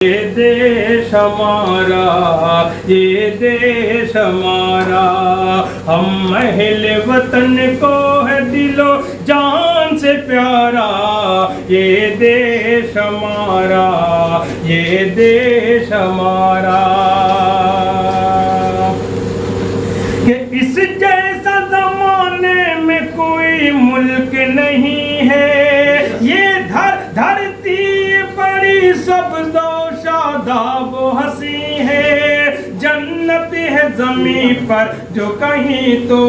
ये देश हमारा, ये देश हमारा, हम अहले वतन को है दिलो जान से प्यारा। ये देश हमारा, ये देश हमारा, कि इस जैसा जमाने में कोई मुल्क नहीं है। ये धरती बड़ी सब्ज़ो शादाब हंसी है। जन्नत है ज़मीं पर जो कहीं तो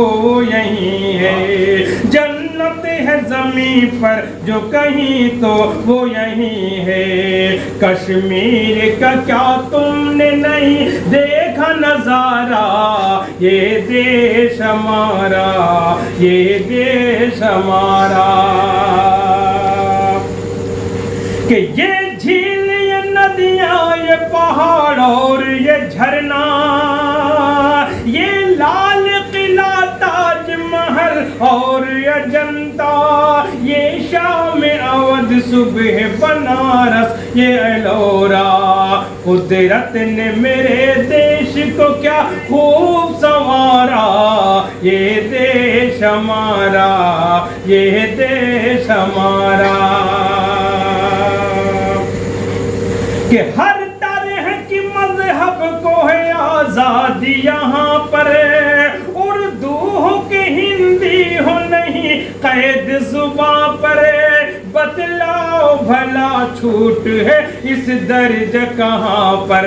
यहीं है। जन्नत है ज़मीं पर जो कहीं तो वो यहीं है। कश्मीर का क्या तुमने नहीं देखा नज़ारा। ये देश हमारा, ये देश हमारा, कि ये झील, ये नदियाँ, ये पहाड़ और ये झरना, ये लाल किला, ताजमहल और अजंता, ये शाम अवध, सुबह बनारस, ये एलोरा। कुदरत ने मेरे देश को क्या खूब संवारा। ये देश हमारा, ये देश हमारा, कि हर तरह की मजहब को है आजादी यहाँ पर। उर्दू हो कि हिंदी हो नहीं कैद जुबां पर। बतलाओ भला छूट है इस दर्ज कहाँ पर।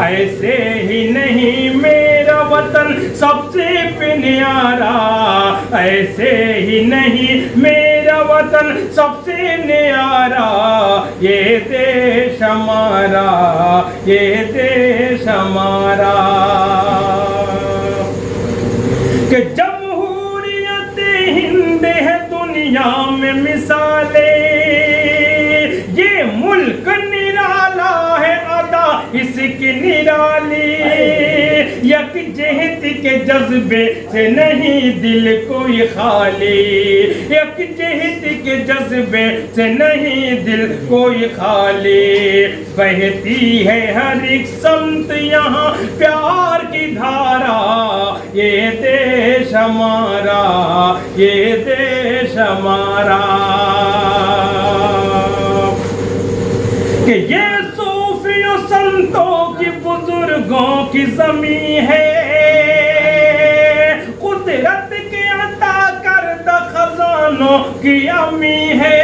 ऐसे ही नहीं मेरा वतन सबसे प्यारा। ऐसे ही नहीं मेरा वतन सबसे न्यारा। ये देश हमारा, ये देश हमारा, कि जमहूरियत हिंद है दुनिया में मिसाले। ये मुल्क निराला है, अदा इसकी निराली। यकजहत के जज्बे से नहीं दिल कोई खाली। यकजहत के जज्बे से नहीं दिल कोई खाली। बहती है हर एक समत यहाँ प्यार की धारा। ये देश हमारा, ये देश हमारा, कि ये सूफियों संतों की बुजुर्गों की ज़मीं है। कुदरत के अता करदा खजानों की अमी है।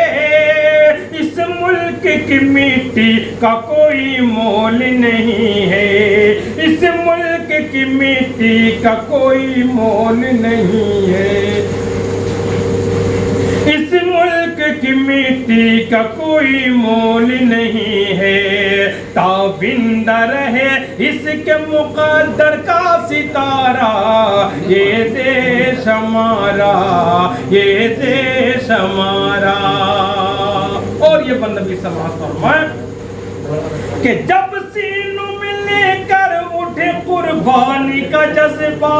इस मुल्क की मिट्टी का कोई मोल नहीं है। इस मुल्क की मिट्टी का कोई मोल नहीं है। इस मुल्क की मिट्टी का कोई मोल नहीं है। ताबिंदा रहे इसके मुक़द्दर का सितारा। ये देश हमारा, ये देश हमारा। और ये बंदा भी समाज फरमाए कि जब सीनों में लेकर उठे कुर्बानी का जज्बा,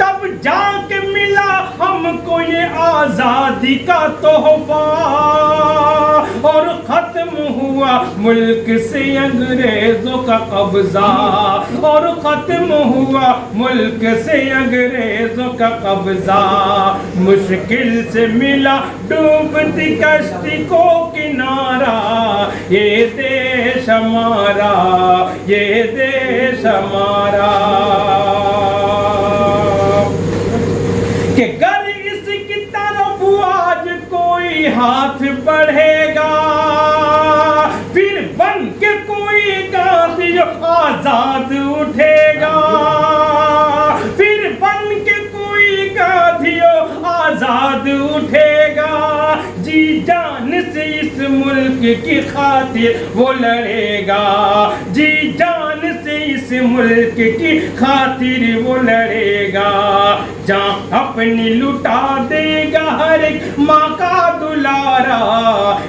तब जाके मिला हमको ये आजादी का तोहफा। और खत्म हुआ मुल्क से अंग्रेजों का कब्जा। और खत्म हुआ मुल्क से अंग्रेजों का कब्जा। मुश्किल से मिला डूबती कश्ती को किनारा। ये देश हमारा, ये देश हमारा, कि गर इसकी तरफ आज कोई हाथ बढ़ेगा, फिर बन के कोई गांधी आजाद उठेगा। फिर बन के कोई गांधी आजाद उठेगा। जी जान से इस मुल्क की खातिर वो लड़ेगा। जी जान से इस मुल्क की खातिर वो लड़ेगा। जान अपनी लुटा देगा हर एक माँ का दुलारा।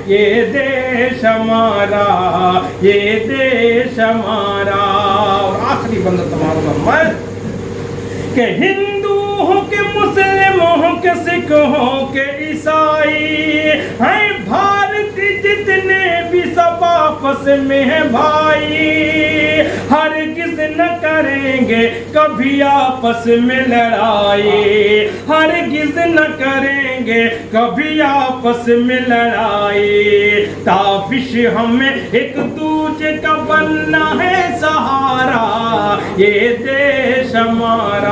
ये देश हमारा, ये देश हमारा। और आखिरी बंदा तुम्हारा मैं, कि हिंदू हो के मुस्लिम हो के सिख हो के ईसाई हैं भारत जितने भी सब आपस में है भाई, हरगिज न करेंगे कभी आपस में लड़ाई, हरगिज न करेंगे कभी आपस में लड़ाई। ताबिश हमें एक दूजे का बनना है सहारा, ये देश हमारा